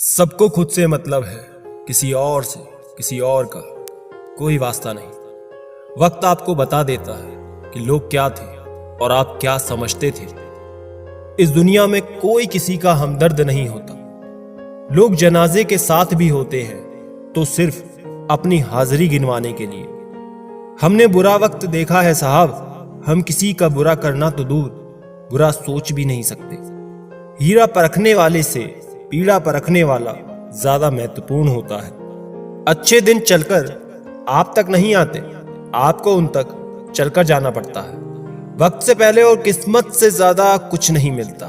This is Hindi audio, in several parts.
सबको खुद से मतलब है, किसी और से, किसी और का कोई वास्ता नहीं। वक्त आपको बता देता है कि लोग क्या थे और आप क्या समझते थे। इस दुनिया में कोई किसी का हमदर्द नहीं होता। लोग जनाजे के साथ भी होते हैं तो सिर्फ अपनी हाजिरी गिनवाने के लिए। हमने बुरा वक्त देखा है साहब, हम किसी का बुरा करना तो दूर, बुरा सोच भी नहीं सकते। हीरा परखने वाले से पीड़ा परखने वाला ज्यादा महत्वपूर्ण होता है। अच्छे दिन चलकर आप तक नहीं आते, आपको उन तक चलकर जाना पड़ता है। वक्त से पहले और किस्मत से ज्यादा कुछ नहीं मिलता।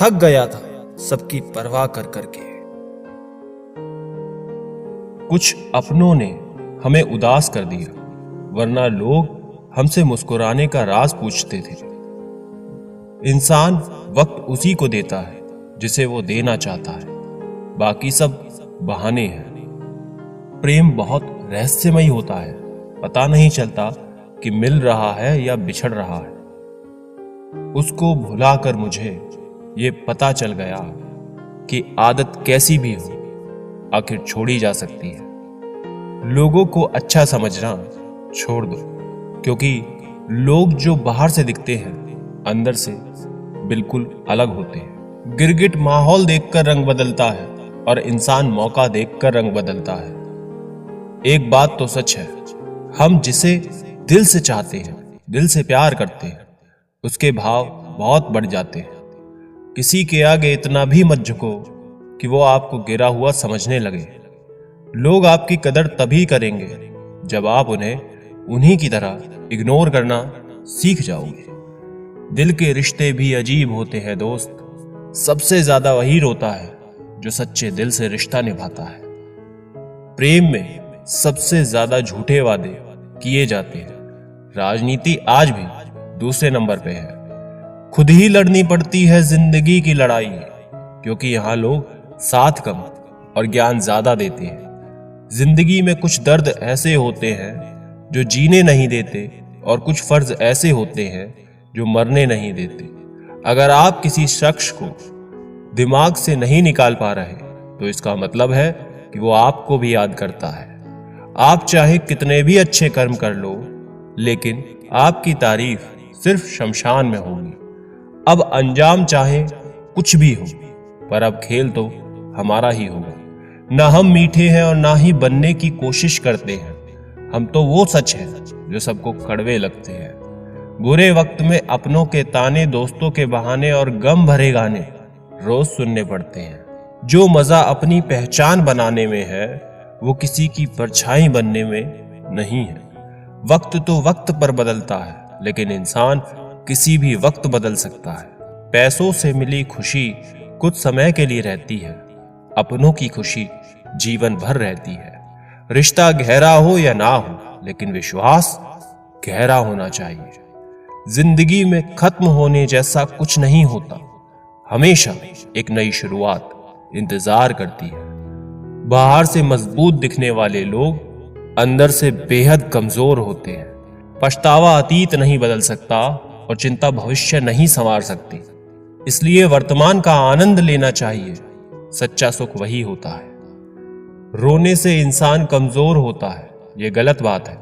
थक गया था सबकी परवाह कर करके। कुछ अपनों ने हमें उदास कर दिया, वरना लोग हमसे मुस्कुराने का राज पूछते थे। इंसान वक्त उसी को देता है जिसे वो देना चाहता है, बाकी सब बहाने हैं। प्रेम बहुत रहस्यमयी होता है, पता नहीं चलता कि मिल रहा है या बिछड़ रहा है। उसको भुलाकर मुझे ये पता चल गया कि आदत कैसी भी हो आखिर छोड़ी जा सकती है। लोगों को अच्छा समझना छोड़ दो, क्योंकि लोग जो बाहर से दिखते हैं अंदर से बिल्कुल अलग होते हैं। गिरगिट माहौल देखकर रंग बदलता है और इंसान मौका देखकर रंग बदलता है। एक बात तो सच है, हम जिसे दिल से चाहते हैं, दिल से प्यार करते हैं, उसके भाव बहुत बढ़ जाते हैं। किसी के आगे इतना भी मत झुको कि वो आपको गिरा हुआ समझने लगे। लोग आपकी कदर तभी करेंगे जब आप उन्हें उन्हीं की तरह इग्नोर करना सीख जाओगे। दिल के रिश्ते भी अजीब होते हैं दोस्त। सबसे ज्यादा वही रोता है जो सच्चे दिल से रिश्ता निभाता है। प्रेम में सबसे ज्यादा झूठे वादे किए जाते हैं। राजनीति आज भी दूसरे नंबर पे है। खुद ही लड़नी पड़ती है जिंदगी की लड़ाई, क्योंकि यहां लोग साथ कम और ज्ञान ज्यादा देते हैं। जिंदगी में कुछ दर्द ऐसे होते हैं जो जीने नहीं देते और कुछ फर्ज ऐसे होते हैं जो मरने नहीं देते। अगर आप किसी शख्स को दिमाग से नहीं निकाल पा रहे तो इसका मतलब है कि वो आपको भी याद करता है। आप चाहे कितने भी अच्छे कर्म कर लो, लेकिन आपकी तारीफ सिर्फ शमशान में होगी। अब अंजाम चाहे कुछ भी हो, पर अब खेल तो हमारा ही होगा। ना हम मीठे हैं और ना ही बनने की कोशिश करते हैं। हम तो वो सच है जो सबको कड़वे लगते हैं। बुरे वक्त में अपनों के ताने, दोस्तों के बहाने और गम भरे गाने रोज सुनने पड़ते हैं। जो मजा अपनी पहचान बनाने में है वो किसी की परछाई बनने में नहीं है। वक्त तो वक्त पर बदलता है, लेकिन इंसान किसी भी वक्त बदल सकता है। पैसों से मिली खुशी कुछ समय के लिए रहती है, अपनों की खुशी जीवन भर रहती है। रिश्ता गहरा हो या ना हो, लेकिन विश्वास गहरा होना चाहिए। जिंदगी में खत्म होने जैसा कुछ नहीं होता, हमेशा एक नई शुरुआत इंतजार करती है। बाहर से मजबूत दिखने वाले लोग अंदर से बेहद कमजोर होते हैं। पछतावा अतीत नहीं बदल सकता और चिंता भविष्य नहीं संवार सकती। इसलिए वर्तमान का आनंद लेना चाहिए। सच्चा सुख वही होता है। रोने से इंसान कमजोर होता है, यह गलत बात है,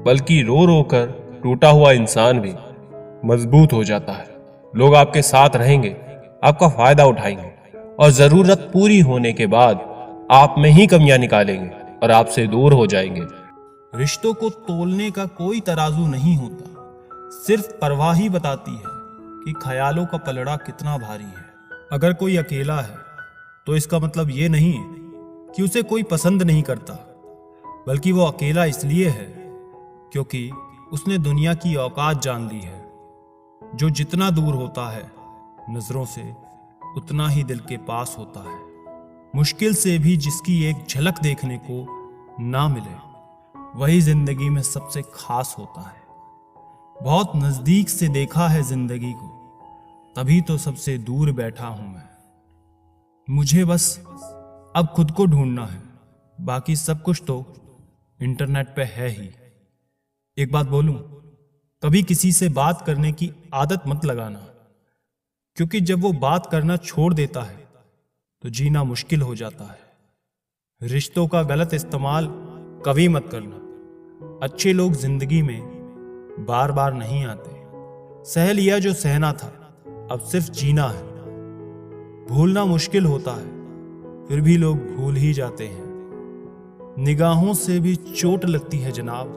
बल्कि रो रो कर टूटा हुआ इंसान भी मजबूत हो जाता है। लोग आपके साथ रहेंगे, आपका फायदा उठाएंगे और जरूरत पूरी होने के बाद आप में ही कमियां निकालेंगे और आपसे दूर हो जाएंगे। रिश्तों को तोलने का कोई तराजू नहीं होता, सिर्फ परवाह ही बताती है कि ख्यालों का पलड़ा कितना भारी है। अगर कोई अकेला है तो इसका मतलब ये नहीं कि उसे कोई पसंद नहीं करता, बल्कि वो अकेला इसलिए है क्योंकि उसने दुनिया की औकात जान ली है। जो जितना दूर होता है नजरों से, उतना ही दिल के पास होता है। मुश्किल से भी जिसकी एक झलक देखने को ना मिले, वही जिंदगी में सबसे खास होता है। बहुत नजदीक से देखा है जिंदगी को, तभी तो सबसे दूर बैठा हूं मैं। मुझे बस अब खुद को ढूंढना है, बाकी सब कुछ तो इंटरनेट पे है ही। एक बात बोलूं, कभी किसी से बात करने की आदत मत लगाना, क्योंकि जब वो बात करना छोड़ देता है तो जीना मुश्किल हो जाता है। रिश्तों का गलत इस्तेमाल कभी मत करना। अच्छे लोग जिंदगी में बार बार नहीं आते। सह लिया जो सहना था, अब सिर्फ जीना है। भूलना मुश्किल होता है, फिर भी लोग भूल ही जाते हैं। निगाहों से भी चोट लगती है जनाब,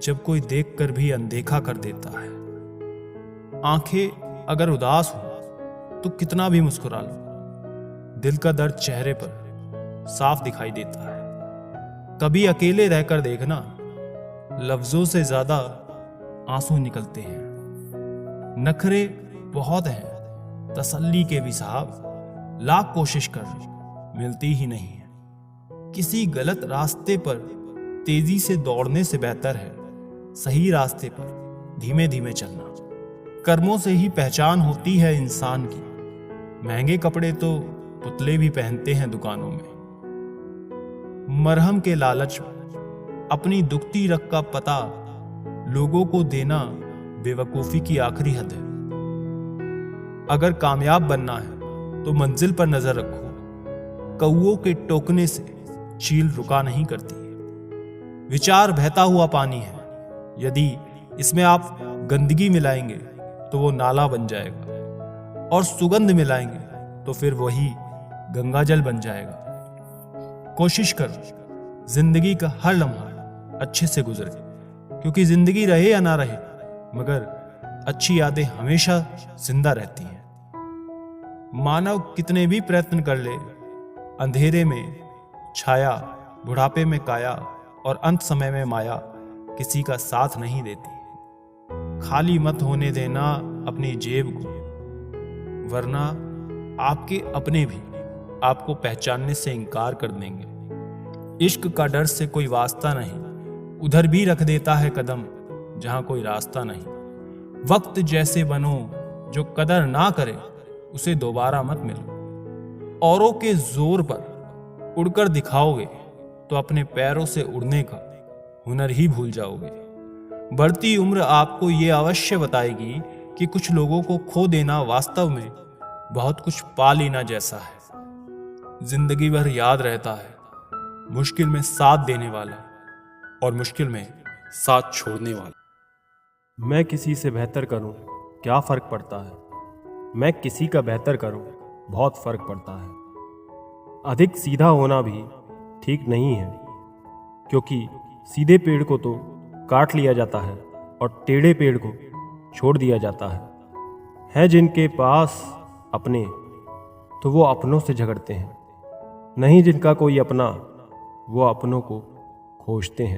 जब कोई देखकर भी अनदेखा कर देता है। आंखें अगर उदास हो तो कितना भी मुस्कुरा लो, दिल का दर्द चेहरे पर साफ दिखाई देता है। कभी अकेले रहकर देखना, लफ्जों से ज्यादा आंसू निकलते हैं। नखरे बहुत हैं, तसल्ली के भी साहब, लाख कोशिश कर लो, मिलती ही नहीं है। किसी गलत रास्ते पर तेजी से दौड़ने से बेहतर है सही रास्ते पर धीमे धीमे चलना। कर्मों से ही पहचान होती है इंसान की। महंगे कपड़े तो पुतले भी पहनते हैं दुकानों में। मरहम के लालच में अपनी दुखती रग का पता लोगों को देना बेवकूफी की आखिरी हद है। अगर कामयाब बनना है तो मंजिल पर नजर रखो। कौओं के टोकने से चील रुका नहीं करती। विचार बहता हुआ पानी है, यदि इसमें आप गंदगी मिलाएंगे तो वो नाला बन जाएगा, और सुगंध मिलाएंगे तो फिर वही गंगाजल बन जाएगा। कोशिश करो जिंदगी का हर लम्हा अच्छे से गुजरे, क्योंकि जिंदगी रहे या ना रहे, मगर अच्छी यादें हमेशा जिंदा रहती हैं। मानव कितने भी प्रयत्न कर ले, अंधेरे में छाया, बुढ़ापे में काया और अंत समय में माया किसी का साथ नहीं देती। खाली मत होने देना अपनी जेब को, वरना आपके अपने भी आपको पहचानने से इनकार कर देंगे। इश्क का डर से कोई वास्ता नहीं, उधर भी रख देता है कदम जहां कोई रास्ता नहीं। वक्त जैसे बनो, जो कदर ना करे उसे दोबारा मत मिलो। औरों के जोर पर उड़कर दिखाओगे तो अपने पैरों से उड़ने का हुनर ही भूल जाओगे। बढ़ती उम्र आपको ये अवश्य बताएगी कि कुछ लोगों को खो देना वास्तव में बहुत कुछ पा लेना जैसा है। जिंदगी भर याद रहता है मुश्किल में साथ देने वाला और मुश्किल में साथ छोड़ने वाला। मैं किसी से बेहतर करूं, क्या फ़र्क पड़ता है। मैं किसी का बेहतर करूं, बहुत फ़र्क पड़ता है। अधिक सीधा होना भी ठीक नहीं है, क्योंकि सीधे पेड़ को तो काट लिया जाता है और टेढ़े पेड़ को छोड़ दिया जाता है जिनके पास अपने, तो वो अपनों से झगड़ते हैं। नहीं जिनका कोई अपना, वो अपनों को खोजते हैं।